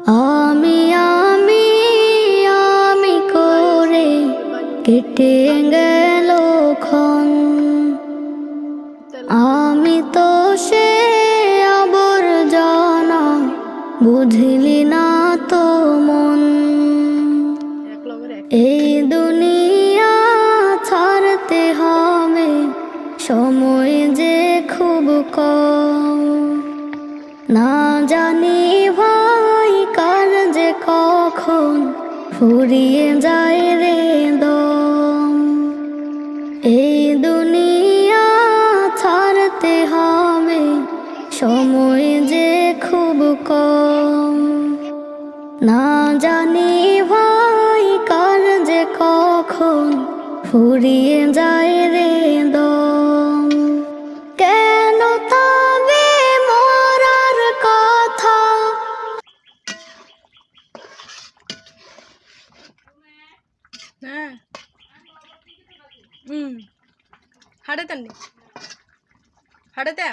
আমি আমি আমি করে কেটে গেল ক্ষণ, আমি তো সে আবর্জনা, বুঝলি না তো মন। এই দুনিয়া ছাড়তে হবে, সময় যে খুব কম। না জানি ভাই কার যে কখন ফুরিয়ে যায় রে দম। এই দুনিয়া ছাড়তে হবে, সময় যে খুব কম। না জানি ভাই কার যে কখন ফুরিয়ে যায় রে দম। কেন তবে মরার কথা, হাড়ে হাড়েতে